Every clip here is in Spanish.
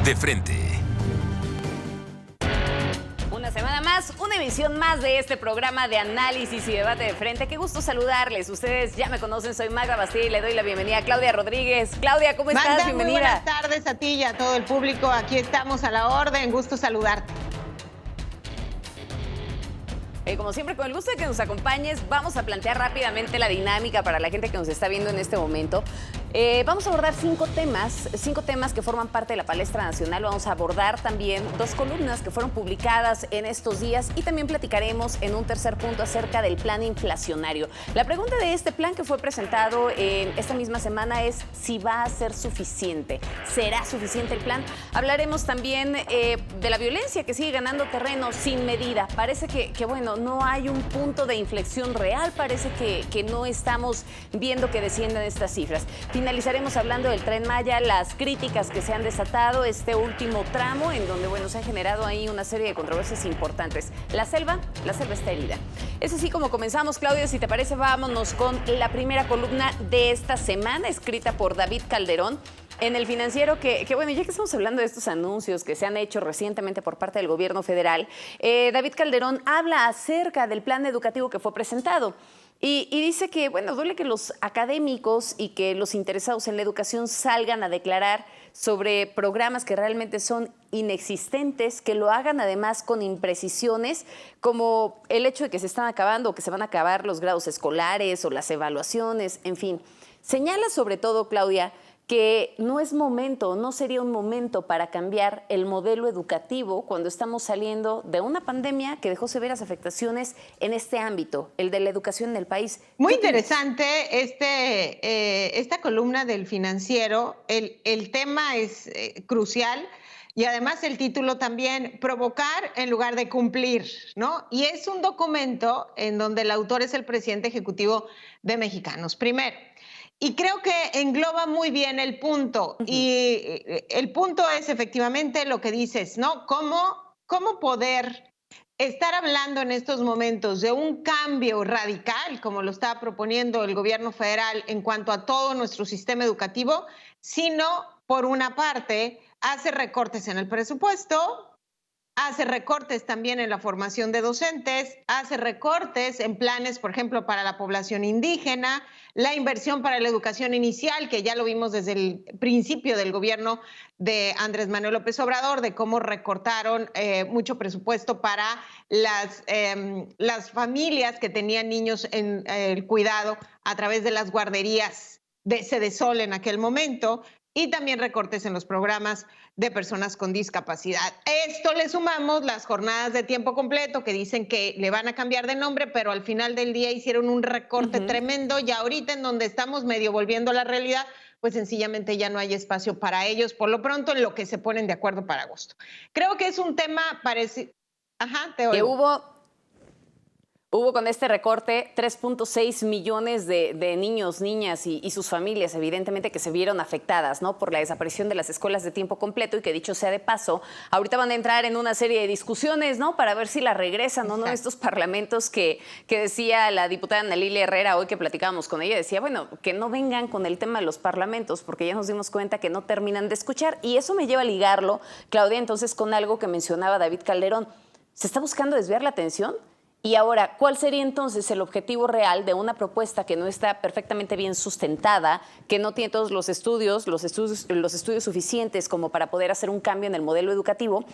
de frente. Una semana más, una emisión más de este programa de análisis y debate de frente. Qué gusto saludarles. Ustedes ya me conocen, soy Magda Bastida y le doy la bienvenida a Claudia Rodríguez. Claudia, ¿cómo estás? Magda, Bienvenida. Muy buenas tardes a ti y a todo el público. Aquí estamos a la orden. Gusto saludarte. Como siempre, con el gusto de que nos acompañes, vamos a plantear rápidamente la dinámica para la gente que nos está viendo en este momento. Vamos a abordar cinco temas que forman parte de la palestra nacional. Vamos a abordar también dos columnas que fueron publicadas en estos días y también platicaremos en un tercer punto acerca del plan inflacionario. La pregunta de este plan que fue presentado esta misma semana es si va a ser suficiente. ¿Será suficiente el plan? Hablaremos también de la violencia que sigue ganando terreno sin medida. Parece que bueno, no hay un punto de inflexión real. Parece que no estamos viendo que desciendan estas cifras. Finalizaremos hablando del Tren Maya, las críticas que se han desatado, este último tramo en donde, bueno, se han generado ahí una serie de controversias importantes. La selva está herida. Es así como comenzamos, Claudia, si te parece, vámonos con la primera columna de esta semana, escrita por David Calderón. En El Financiero, que bueno, ya que estamos hablando de estos anuncios que se han hecho recientemente por parte del gobierno federal, David Calderón habla acerca del plan educativo que fue presentado. Y dice que, bueno, duele que los académicos y que los interesados en la educación salgan a declarar sobre programas que realmente son inexistentes, que lo hagan además con imprecisiones, como el hecho de que se están acabando o que se van a acabar los grados escolares o las evaluaciones, en fin. Señala sobre todo, Claudia, que no sería un momento para cambiar el modelo educativo cuando estamos saliendo de una pandemia que dejó severas afectaciones en este ámbito, el de la educación en el país. Muy interesante esta columna del Financiero. El tema es crucial y además el título también, provocar en lugar de cumplir, ¿no? Y es un documento en donde el autor es el presidente ejecutivo de Mexicanos Primero. Y creo que engloba muy bien el punto. Y el punto es efectivamente lo que dices, ¿no? ¿Cómo poder estar hablando en estos momentos de un cambio radical, como lo está proponiendo el gobierno federal en cuanto a todo nuestro sistema educativo, sino, por una parte, hace recortes en el presupuesto, hace recortes también en la formación de docentes, hace recortes en planes, por ejemplo, para la población indígena, la inversión para la educación inicial, que ya lo vimos desde el principio del gobierno de Andrés Manuel López Obrador, de cómo recortaron mucho presupuesto para las familias que tenían niños en el cuidado a través de las guarderías de Sedesol en aquel momento, y también recortes en los programas de personas con discapacidad. Esto le sumamos las jornadas de tiempo completo, que dicen que le van a cambiar de nombre, pero al final del día hicieron un recorte tremendo, y ahorita en donde estamos medio volviendo a la realidad, pues sencillamente ya no hay espacio para ellos, por lo pronto en lo que se ponen de acuerdo para agosto. Creo que es un tema parecido. Ajá, te oigo. Hubo con este recorte 3.6 millones de niños, niñas y sus familias, evidentemente, que se vieron afectadas, ¿no?, por la desaparición de las escuelas de tiempo completo, y que, dicho sea de paso, ahorita van a entrar en una serie de discusiones, ¿no?, para ver si la regresan o no, estos parlamentos que decía la diputada Ana Lilia Herrera hoy que platicábamos con ella. Decía, bueno, que no vengan con el tema de los parlamentos, porque ya nos dimos cuenta que no terminan de escuchar. Y eso me lleva a ligarlo, Claudia, entonces, con algo que mencionaba David Calderón. ¿Se está buscando desviar la atención? Y ahora, ¿cuál sería entonces el objetivo real de una propuesta que no está perfectamente bien sustentada, que no tiene todos los estudios suficientes como para poder hacer un cambio en el modelo educativo,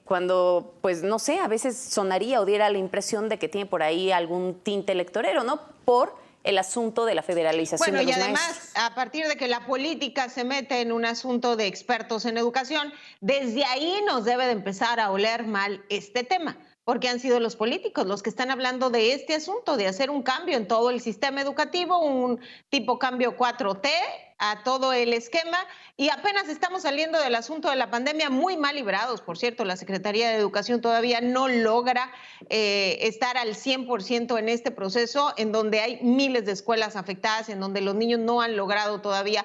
cuando, pues no sé, a veces sonaría o diera la impresión de que tiene por ahí algún tinte electorero, ¿no?, por el asunto de la federalización de los maestros? Bueno, y además, a partir de que la política se mete en un asunto de expertos en educación, desde ahí nos debe de empezar a oler mal este tema, porque han sido los políticos los que están hablando de este asunto, de hacer un cambio en todo el sistema educativo, un tipo cambio 4T a todo el esquema, y apenas estamos saliendo del asunto de la pandemia, muy mal librados, por cierto. La Secretaría de Educación todavía no logra estar al 100% en este proceso, en donde hay miles de escuelas afectadas, en donde los niños no han logrado todavía,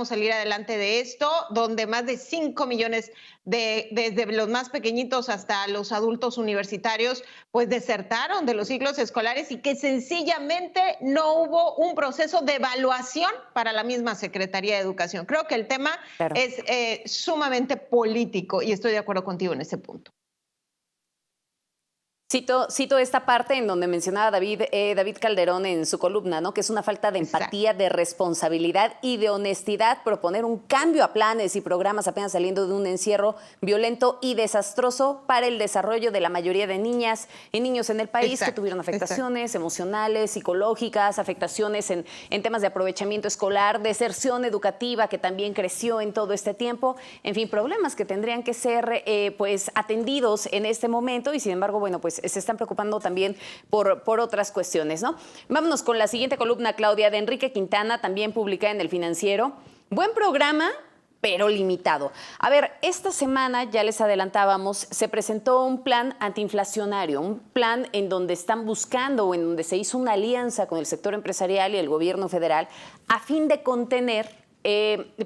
salir adelante de esto, donde más de 5 millones desde los más pequeñitos hasta los adultos universitarios, pues desertaron de los ciclos escolares, y que sencillamente no hubo un proceso de evaluación para para la misma Secretaría de Educación. Creo que el tema Claro. es sumamente político y estoy de acuerdo contigo en ese punto. Cito esta parte en donde mencionaba David Calderón en su columna, ¿no? Que es una falta de Exacto. empatía, de responsabilidad y de honestidad proponer un cambio a planes y programas apenas saliendo de un encierro violento y desastroso para el desarrollo de la mayoría de niñas y niños en el país. Exacto, Que tuvieron afectaciones emocionales, psicológicas, afectaciones en temas de aprovechamiento escolar, deserción educativa que también creció en todo este tiempo. En fin, problemas que tendrían que ser pues atendidos en este momento y sin embargo, bueno, pues se están preocupando también por otras cuestiones, ¿no? Vámonos con la siguiente columna, Claudia, de Enrique Quintana, también publicada en El Financiero. Buen programa, pero limitado. A ver, esta semana, ya les adelantábamos, se presentó un plan antiinflacionario, un plan en donde están buscando o en donde se hizo una alianza con el sector empresarial y el gobierno federal a fin de contener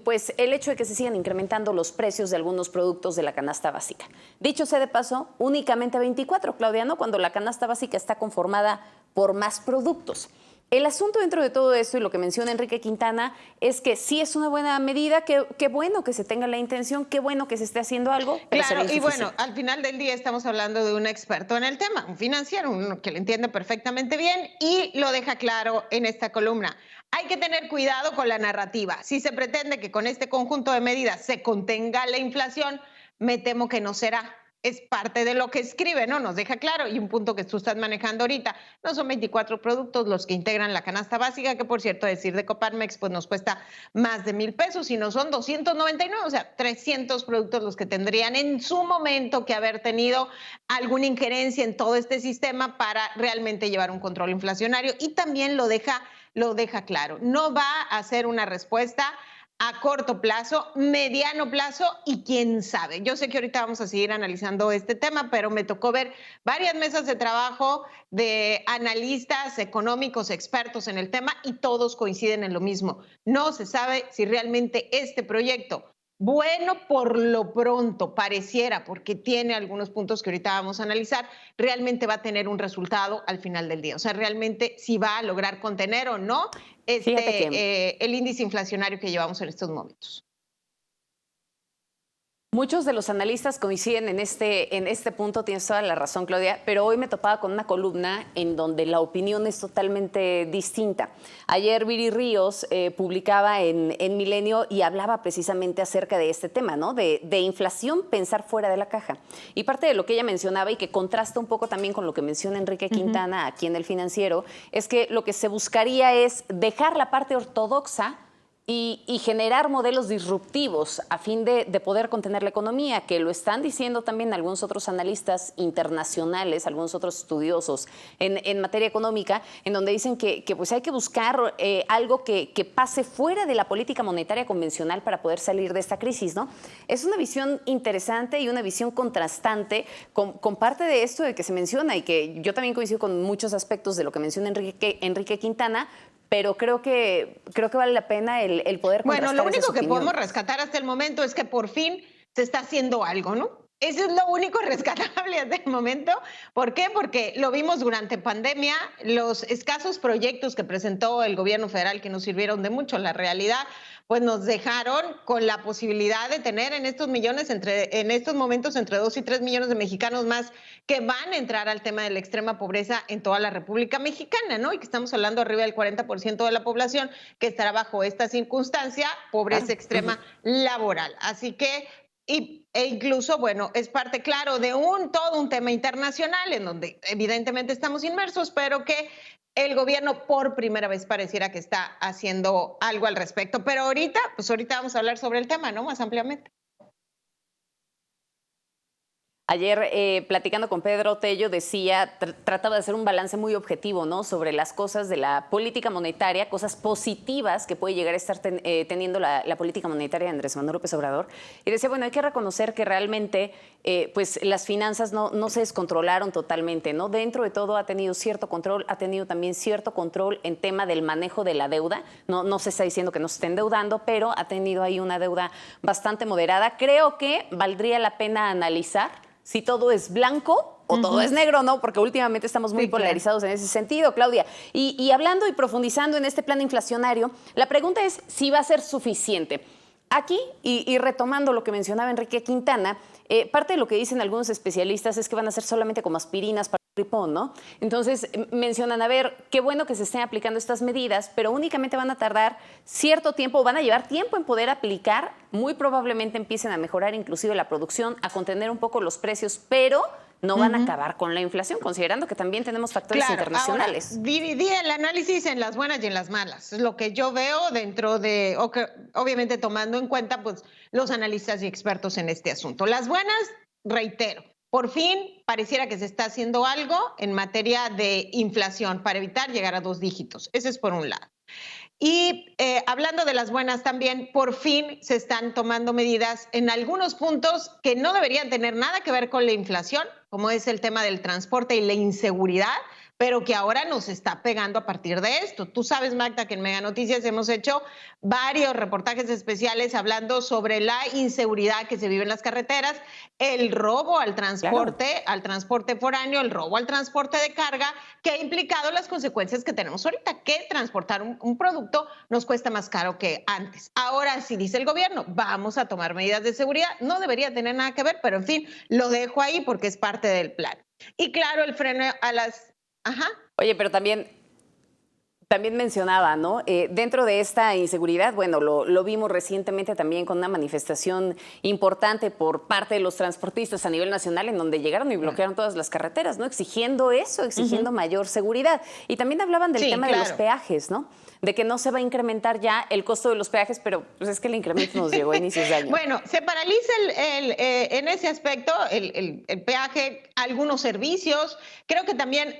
pues el hecho de que se sigan incrementando los precios de algunos productos de la canasta básica. Dicho sea de paso, únicamente 24, Claudia, ¿no? Cuando la canasta básica está conformada por más productos. El asunto dentro de todo esto y lo que menciona Enrique Quintana es que sí es una buena medida, qué bueno que se tenga la intención, qué bueno que se esté haciendo algo, pero claro, y bueno, al final del día estamos hablando de un experto en el tema, un financiero, uno que lo entiende perfectamente bien y lo deja claro en esta columna. Hay que tener cuidado con la narrativa. Si se pretende que con este conjunto de medidas se contenga la inflación, me temo que no será. Es parte de lo que escribe, ¿no? Nos deja claro. Y un punto que tú estás manejando ahorita, no son 24 productos los que integran la canasta básica, que por cierto, decir de Coparmex, pues nos cuesta más de 1,000 pesos, sino son 299, o sea, 300 productos los que tendrían en su momento que haber tenido alguna injerencia en todo este sistema para realmente llevar un control inflacionario. Y también lo deja claro. No va a ser una respuesta a corto plazo, mediano plazo y quién sabe. Yo sé que ahorita vamos a seguir analizando este tema, pero me tocó ver varias mesas de trabajo de analistas económicos, expertos en el tema y todos coinciden en lo mismo. No se sabe si realmente este proyecto, bueno, por lo pronto pareciera, porque tiene algunos puntos que ahorita vamos a analizar, realmente va a tener un resultado al final del día. O sea, realmente si va a lograr contener o no el índice inflacionario que llevamos en estos momentos. Muchos de los analistas coinciden en este punto, tienes toda la razón, Claudia, pero hoy me topaba con una columna en donde la opinión es totalmente distinta. Ayer Viri Ríos publicaba en Milenio y hablaba precisamente acerca de este tema, ¿no? De inflación, pensar fuera de la caja. Y parte de lo que ella mencionaba y que contrasta un poco también con lo que menciona Enrique Quintana aquí en El Financiero, es que lo que se buscaría es dejar la parte ortodoxa y generar modelos disruptivos a fin de poder contener la economía, que lo están diciendo también algunos otros analistas internacionales, algunos otros estudiosos en materia económica, en donde dicen que pues hay que buscar algo que pase fuera de la política monetaria convencional para poder salir de esta crisis, ¿no? Es una visión interesante y una visión contrastante con parte de esto de que se menciona y que yo también coincido con muchos aspectos de lo que menciona Enrique Quintana, pero creo que vale la pena el poder contrastar. Bueno, lo único esas que podemos opiniones. rescatar hasta el momento es que por fin se está haciendo algo, ¿no? Eso es lo único rescatable hasta el momento. ¿Por qué? Porque lo vimos durante pandemia, los escasos proyectos que presentó el gobierno federal que nos sirvieron de mucho, la realidad, pues nos dejaron con la posibilidad de tener en estos momentos entre 2 y 3 millones de mexicanos más que van a entrar al tema de la extrema pobreza en toda la República Mexicana, ¿no? Y que estamos hablando arriba del 40% de la población que estará bajo esta circunstancia, pobreza extrema laboral. Así que e incluso, bueno, es parte, claro, de todo un tema internacional en donde evidentemente estamos inmersos, pero que el gobierno por primera vez pareciera que está haciendo algo al respecto. Pero ahorita vamos a hablar sobre el tema, ¿no? Más ampliamente. Ayer, platicando con Pedro Tello, decía, trataba de hacer un balance muy objetivo, ¿no? Sobre las cosas de la política monetaria, cosas positivas que puede llegar a estar teniendo la política monetaria de Andrés Manuel López Obrador. Y decía, bueno, hay que reconocer que realmente pues las finanzas no se descontrolaron totalmente, ¿no? Dentro de todo ha tenido cierto control, ha tenido también cierto control en tema del manejo de la deuda. No se está diciendo que no se esté endeudando, pero ha tenido ahí una deuda bastante moderada. Creo que valdría la pena analizar si todo es blanco o todo es negro, ¿no? Porque últimamente estamos muy polarizados en ese sentido, Claudia. Y hablando y profundizando en este plan inflacionario, la pregunta es si va a ser suficiente. Aquí, y retomando lo que mencionaba Enrique Quintana, parte de lo que dicen algunos especialistas es que van a ser solamente como aspirinas para el gripón, ¿no? Entonces mencionan, a ver, qué bueno que se estén aplicando estas medidas, pero únicamente van a tardar cierto tiempo, van a llevar tiempo en poder aplicar, muy probablemente empiecen a mejorar inclusive la producción, a contener un poco los precios, pero no van a acabar con la inflación, considerando que también tenemos factores internacionales. Ahora, dividí el análisis en las buenas y en las malas. Es lo que yo veo dentro de, obviamente tomando en cuenta pues, los analistas y expertos en este asunto. Las buenas, reitero, por fin pareciera que se está haciendo algo en materia de inflación para evitar llegar a 2 dígitos. Ese es por un lado. Y hablando de las buenas también, por fin se están tomando medidas en algunos puntos que no deberían tener nada que ver con la inflación, como es el tema del transporte y la inseguridad, pero que ahora nos está pegando a partir de esto. Tú sabes, Magda, que en Mega Noticias hemos hecho varios reportajes especiales hablando sobre la inseguridad que se vive en las carreteras, el robo al transporte foráneo, el robo al transporte de carga, que ha implicado las consecuencias que tenemos ahorita, que transportar un producto nos cuesta más caro que antes. Ahora, si dice el gobierno, vamos a tomar medidas de seguridad, no debería tener nada que ver, pero en fin, lo dejo ahí porque es parte del plan. Y claro, el freno a las... Ajá. Oye, pero también mencionaba, ¿no? Dentro de esta inseguridad, bueno, lo vimos recientemente también con una manifestación importante por parte de los transportistas a nivel nacional, en donde llegaron y bloquearon todas las carreteras, ¿no? Exigiendo eso, exigiendo mayor seguridad. Y también hablaban del tema de los peajes, ¿no? De que no se va a incrementar ya el costo de los peajes, pero pues es que el incremento nos llegó a inicios de año. Bueno, se paraliza en ese aspecto el peaje, algunos servicios. Creo que también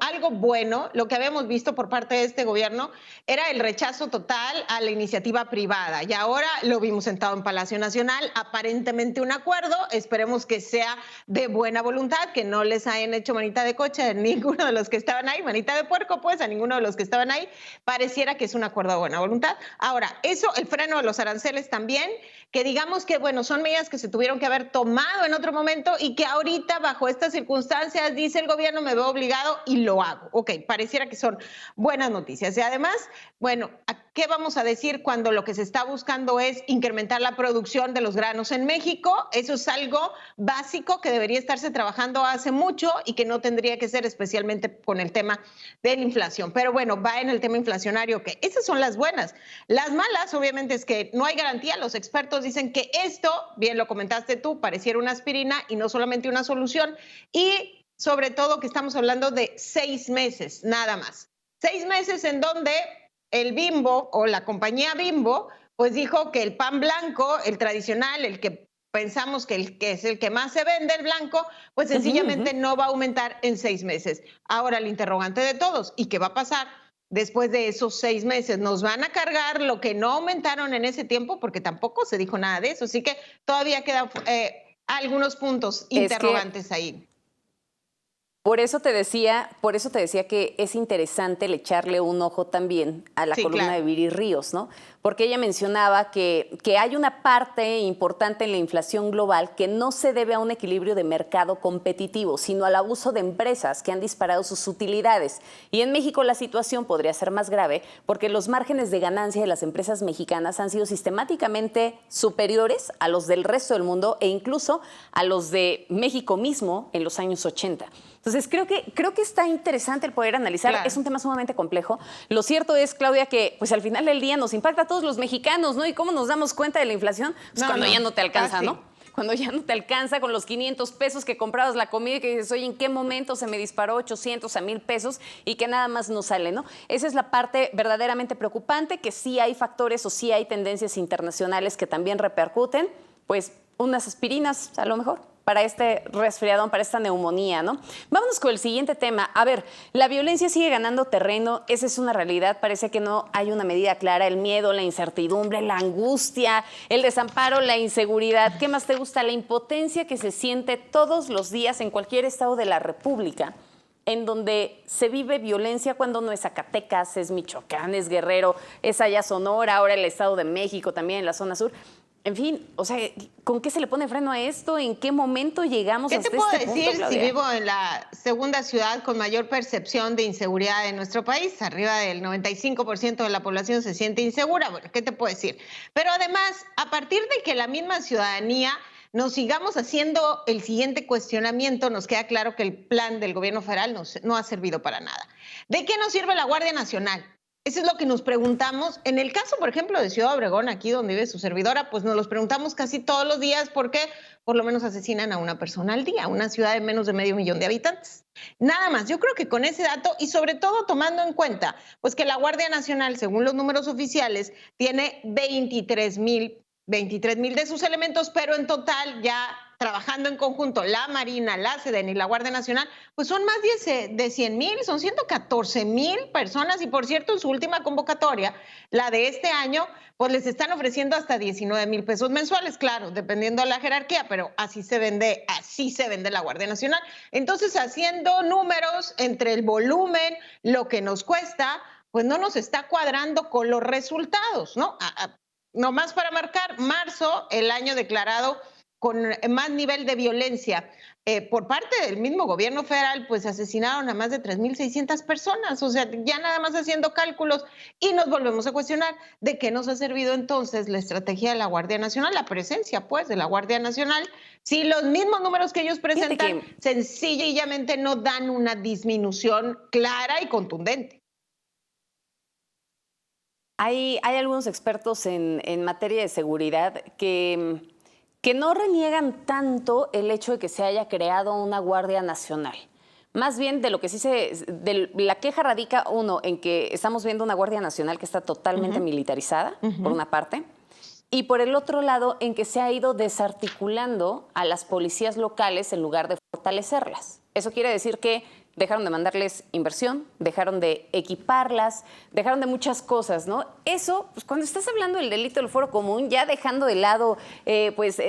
algo bueno, lo que habíamos visto por parte de este gobierno, era el rechazo total a la iniciativa privada. Y ahora lo vimos sentado en Palacio Nacional, aparentemente un acuerdo. Esperemos que sea de buena voluntad, que no les hayan hecho manita de coche a ninguno de los que estaban ahí, manita de puerco, pues, a ninguno de los que estaban ahí. Pareciera que es un acuerdo de buena voluntad. Ahora, eso, el freno de los aranceles también, que digamos que, bueno, son medidas que se tuvieron que haber tomado en otro momento y que ahorita, bajo estas circunstancias, dice el gobierno, me veo obligado y lo hago. Ok, pareciera que son buenas noticias. Y además, bueno, ¿qué vamos a decir cuando lo que se está buscando es incrementar la producción de los granos en México? Eso es algo básico que debería estarse trabajando hace mucho y que no tendría que ser especialmente con el tema de la inflación. Pero bueno, va en el tema inflacionario. Que esas son las buenas. Las malas, obviamente, es que no hay garantía. Los expertos dicen que esto, bien lo comentaste tú, pareciera una aspirina y no solamente una solución. Y sobre todo que estamos hablando de 6 meses, nada más. 6 meses en donde el Bimbo o la compañía Bimbo, pues dijo que el pan blanco, el tradicional, el que pensamos que es el que más se vende, el blanco, pues sencillamente no va a aumentar en 6 meses. Ahora el interrogante de todos, ¿y qué va a pasar después de esos 6 meses? ¿Nos van a cargar lo que no aumentaron en ese tiempo? Porque tampoco se dijo nada de eso. Así que todavía quedan algunos puntos interrogantes ahí. Por eso te decía que es interesante el echarle un ojo también a la columna de Viri Ríos, ¿no? Porque ella mencionaba que hay una parte importante en la inflación global que no se debe a un equilibrio de mercado competitivo, sino al abuso de empresas que han disparado sus utilidades. Y en México la situación podría ser más grave porque los márgenes de ganancia de las empresas mexicanas han sido sistemáticamente superiores a los del resto del mundo e incluso a los de México mismo en los años 80. Entonces, creo que está interesante el poder analizar. Claro. Es un tema sumamente complejo. Lo cierto es, Claudia, que pues al final del día nos impacta a todos los mexicanos, ¿no? ¿Y cómo nos damos cuenta de la inflación? Pues cuando ya no te alcanza, ¿no? Cuando ya no te alcanza con los 500 pesos que comprabas la comida y que dices, oye, ¿en qué momento se me disparó 800 a 1,000 pesos y que nada más no sale, ¿no? Esa es la parte verdaderamente preocupante, que sí hay factores o sí hay tendencias internacionales que también repercuten, pues unas aspirinas a lo mejor para este resfriadón, para esta neumonía, ¿no? Vámonos con el siguiente tema. A ver, la violencia sigue ganando terreno, esa es una realidad, parece que no hay una medida clara, el miedo, la incertidumbre, la angustia, el desamparo, la inseguridad. ¿Qué más te gusta? La impotencia que se siente todos los días en cualquier estado de la República, en donde se vive violencia cuando no es Zacatecas, es Michoacán, es Guerrero, es allá Sonora, ahora el Estado de México, también en la zona sur. En fin, o sea, ¿con qué se le pone freno a esto? ¿En qué momento llegamos ¿Qué hasta te puedo este punto, decir si Claudia? vivo en la segunda ciudad con mayor percepción de inseguridad en nuestro país? Arriba del 95% de la población se siente insegura. Bueno, ¿qué te puedo decir? Pero además, a partir de que la misma ciudadanía nos sigamos haciendo el siguiente cuestionamiento, nos queda claro que el plan del gobierno federal no ha servido para nada. ¿De qué nos sirve la Guardia Nacional? Eso es lo que nos preguntamos. En el caso, por ejemplo, de Ciudad Obregón, aquí donde vive su servidora, pues nos los preguntamos casi todos los días porque por lo menos asesinan a una persona al día, una ciudad de menos de 500,000 de habitantes. Nada más, yo creo que con ese dato y sobre todo tomando en cuenta, pues que la Guardia Nacional, según los números oficiales, tiene 23,000 de sus elementos, pero en total ya trabajando en conjunto la Marina, la Sedena y la Guardia Nacional, pues son más de 100,000, son 114,000 personas y por cierto en su última convocatoria, la de este año, pues les están ofreciendo hasta 19,000 pesos mensuales, claro, dependiendo de la jerarquía, pero así se vende la Guardia Nacional. Entonces, haciendo números entre el volumen, lo que nos cuesta, pues no nos está cuadrando con los resultados, ¿no? Nomás para marcar, marzo, el año declarado con más nivel de violencia por parte del mismo gobierno federal, pues asesinaron a más de 3,600 personas. O sea, ya nada más haciendo cálculos y nos volvemos a cuestionar de qué nos ha servido entonces la estrategia de la Guardia Nacional, la presencia pues de la Guardia Nacional, si los mismos números que ellos presentan sencillamente no dan una disminución clara y contundente. Hay algunos expertos en materia de seguridad que no reniegan tanto el hecho de que se haya creado una Guardia Nacional. Más bien de lo que de la queja radica, uno, en que estamos viendo una Guardia Nacional que está totalmente militarizada, por una parte, y por el otro lado, en que se ha ido desarticulando a las policías locales en lugar de fortalecerlas. Eso quiere decir que dejaron de mandarles inversión, dejaron de equiparlas, dejaron de muchas cosas, ¿no? Eso, pues cuando estás hablando del delito del foro común, ya dejando de lado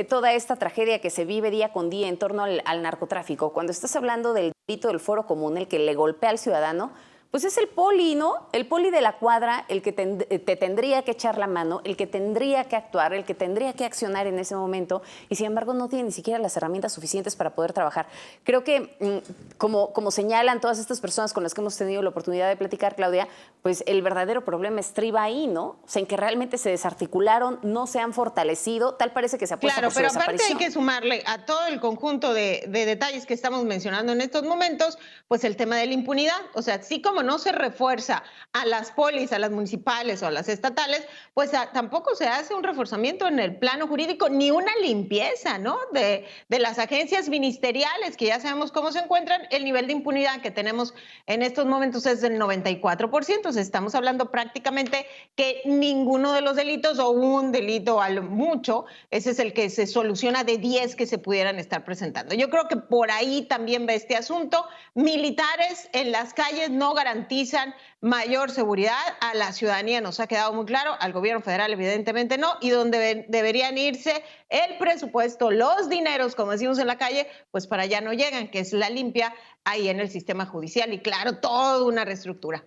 toda esta tragedia que se vive día con día en torno al narcotráfico, cuando estás hablando del delito del foro común, el que le golpea al ciudadano, pues es el poli, ¿no? El poli de la cuadra, el que te tendría que echar la mano, el que tendría que actuar, el que tendría que accionar en ese momento y sin embargo no tiene ni siquiera las herramientas suficientes para poder trabajar. Creo que, como señalan todas estas personas con las que hemos tenido la oportunidad de platicar, Claudia, pues el verdadero problema estriba ahí, ¿no? O sea, en que realmente se desarticularon, no se han fortalecido, tal parece que se apuesta por su desaparición. Claro, pero aparte hay que sumarle a todo el conjunto de detalles que estamos mencionando en estos momentos, pues el tema de la impunidad. O sea, así como no se refuerza a las polis, a las municipales o a las estatales, pues tampoco se hace un reforzamiento en el plano jurídico ni una limpieza, ¿no? De las agencias ministeriales, que ya sabemos cómo se encuentran. El nivel de impunidad que tenemos en estos momentos es del 94%. O sea, estamos hablando prácticamente que ninguno de los delitos o un delito a lo mucho, ese es el que se soluciona de 10 que se pudieran estar presentando. Yo creo que por ahí también va este asunto. Militares en las calles no garantizan mayor seguridad. A la ciudadanía nos ha quedado muy claro, al gobierno federal evidentemente no, y donde deberían irse el presupuesto, los dineros, como decimos en la calle, pues para allá no llegan, que es la limpia ahí en el sistema judicial y claro, toda una reestructura.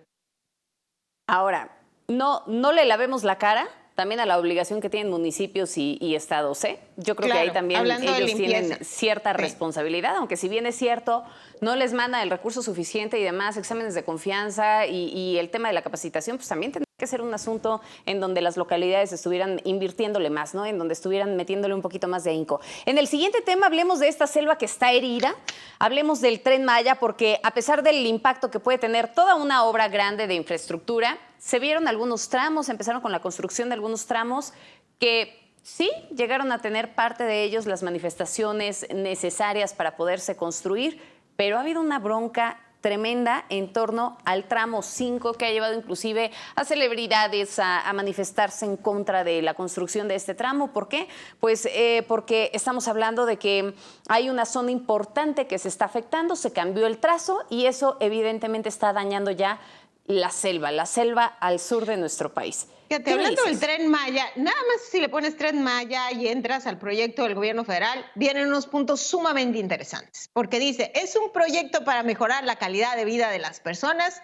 Ahora, no le lavemos la cara también a la obligación que tienen municipios y estados, ¿eh? Yo creo que ahí también ellos tienen cierta responsabilidad, aunque si bien es cierto, no les manda el recurso suficiente y demás, exámenes de confianza y el tema de la capacitación, pues también tendría que ser un asunto en donde las localidades estuvieran invirtiéndole más, ¿no? En donde estuvieran metiéndole un poquito más de ahínco. En el siguiente tema hablemos de esta selva que está herida, hablemos del Tren Maya, porque a pesar del impacto que puede tener toda una obra grande de infraestructura, se vieron algunos tramos, empezaron con la construcción de algunos tramos que sí llegaron a tener parte de ellos las manifestaciones necesarias para poderse construir, pero ha habido una bronca tremenda en torno al tramo 5 que ha llevado inclusive a celebridades a manifestarse en contra de la construcción de este tramo. ¿Por qué? Pues porque estamos hablando de que hay una zona importante que se está afectando, se cambió el trazo y eso evidentemente está dañando ya la selva al sur de nuestro país. Fíjate, hablando del Tren Maya, nada más si le pones Tren Maya y entras al proyecto del gobierno federal, vienen unos puntos sumamente interesantes, porque dice, es un proyecto para mejorar la calidad de vida de las personas,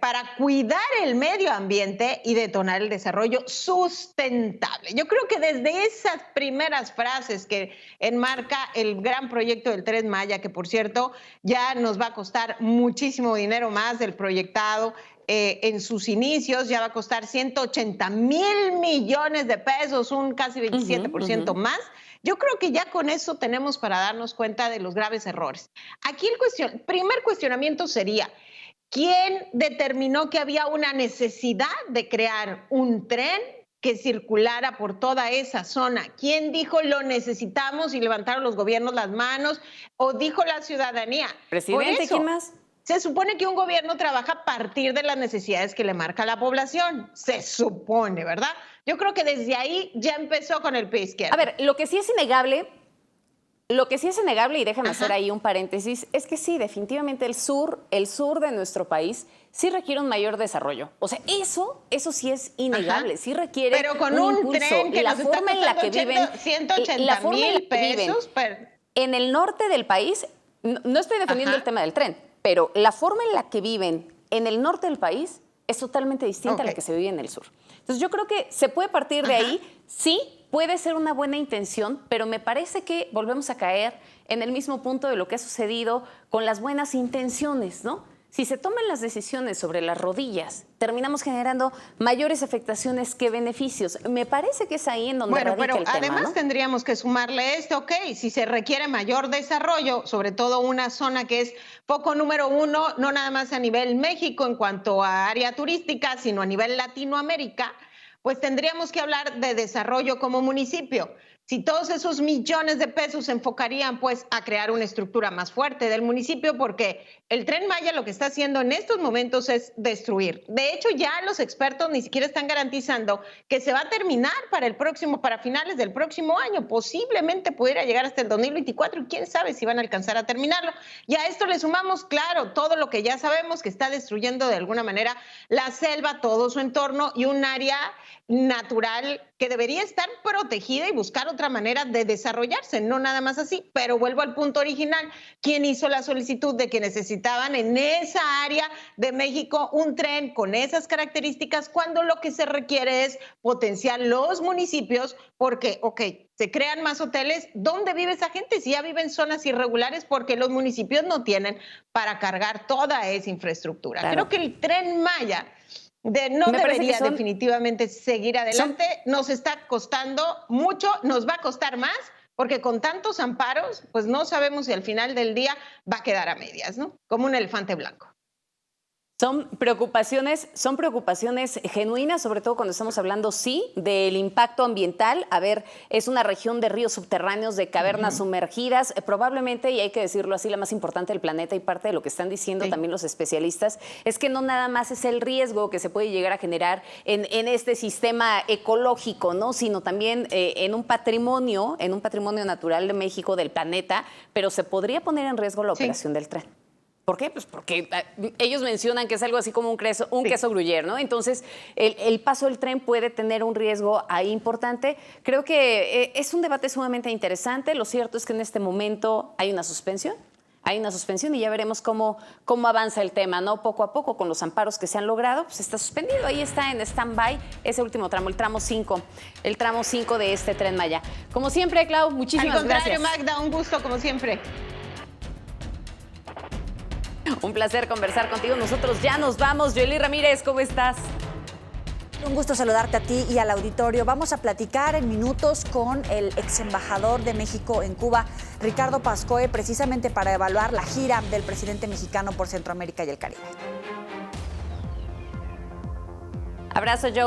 para cuidar el medio ambiente y detonar el desarrollo sustentable. Yo creo que desde esas primeras frases que enmarca el gran proyecto del Tren Maya, que por cierto ya nos va a costar muchísimo dinero más del proyectado, en sus inicios ya va a costar 180,000 millones de pesos, un casi 27% más. Yo creo que ya con eso tenemos para darnos cuenta de los graves errores. Aquí el primer cuestionamiento sería, ¿quién determinó que había una necesidad de crear un tren que circulara por toda esa zona? ¿Quién dijo lo necesitamos y levantaron los gobiernos las manos? ¿O dijo la ciudadanía? Presidente, ¿quién más? Se supone que un gobierno trabaja a partir de las necesidades que le marca la población. Se supone, ¿verdad? Yo creo que desde ahí ya empezó con el pie izquierdo. A ver, lo que sí es innegable, y déjame hacer ahí un paréntesis, es que sí, definitivamente el sur de nuestro país sí requiere un mayor desarrollo. O sea, eso sí es innegable, sí requiere pero con un impulso. Tren que la nos forma en la que viven, 180,000 pesos. En el norte del país, no estoy defendiendo el tema del tren, pero la forma en la que viven en el norte del país es totalmente distinta a la que se vive en el sur. Entonces yo creo que se puede partir de ahí, sí, puede ser una buena intención, pero me parece que volvemos a caer en el mismo punto de lo que ha sucedido con las buenas intenciones, ¿no? Si se toman las decisiones sobre las rodillas, terminamos generando mayores afectaciones que beneficios. Me parece que es ahí en donde radica el tema, además, ¿no? Tendríamos que sumarle esto, si se requiere mayor desarrollo, sobre todo una zona que es foco número 1, no nada más a nivel México en cuanto a área turística, sino a nivel Latinoamérica, pues tendríamos que hablar de desarrollo como municipio. Si todos esos millones de pesos se enfocarían pues a crear una estructura más fuerte del municipio, porque el Tren Maya lo que está haciendo en estos momentos es destruir. De hecho, ya los expertos ni siquiera están garantizando que se va a terminar para finales del próximo año. Posiblemente pudiera llegar hasta el 2024 y quién sabe si van a alcanzar a terminarlo. Y a esto le sumamos, claro, todo lo que ya sabemos que está destruyendo de alguna manera la selva, todo su entorno y un área natural que debería estar protegida y buscar otra manera de desarrollarse, no nada más así. Pero vuelvo al punto original, ¿quién hizo la solicitud de que necesitaban en esa área de México un tren con esas características cuando lo que se requiere es potenciar los municipios? Porque, se crean más hoteles, ¿dónde vive esa gente? Si ya vive en zonas irregulares, porque los municipios no tienen para cargar toda esa infraestructura. Claro. Creo que el Tren Maya debería definitivamente seguir adelante. Nos está costando mucho, nos va a costar más, porque con tantos amparos, pues no sabemos si al final del día va a quedar a medias, ¿no? Como un elefante blanco. Son preocupaciones genuinas, sobre todo cuando estamos hablando, sí, del impacto ambiental. A ver, es una región de ríos subterráneos, de cavernas sumergidas, probablemente, y hay que decirlo así, la más importante del planeta, y parte de lo que están diciendo también los especialistas, es que no nada más es el riesgo que se puede llegar a generar en este sistema ecológico, ¿no? Sino también en un patrimonio natural de México, del planeta, pero se podría poner en riesgo la operación del tren. ¿Por qué? Pues porque ellos mencionan que es algo así como un queso gruyère, ¿no? Entonces, el paso del tren puede tener un riesgo ahí importante. Creo que es un debate sumamente interesante. Lo cierto es que en este momento hay una suspensión y ya veremos cómo avanza el tema, ¿no? Poco a poco, con los amparos que se han logrado, pues está suspendido. Ahí está en stand-by ese último tramo, el tramo 5 de este Tren Maya. Como siempre, Clau, muchísimas gracias. Al contrario, Magda, un gusto como siempre. Un placer conversar contigo. Nosotros ya nos vamos. Joely Ramírez, ¿cómo estás? Un gusto saludarte a ti y al auditorio. Vamos a platicar en minutos con el ex embajador de México en Cuba, Ricardo Pascoe, precisamente para evaluar la gira del presidente mexicano por Centroamérica y el Caribe. Abrazo, Joe.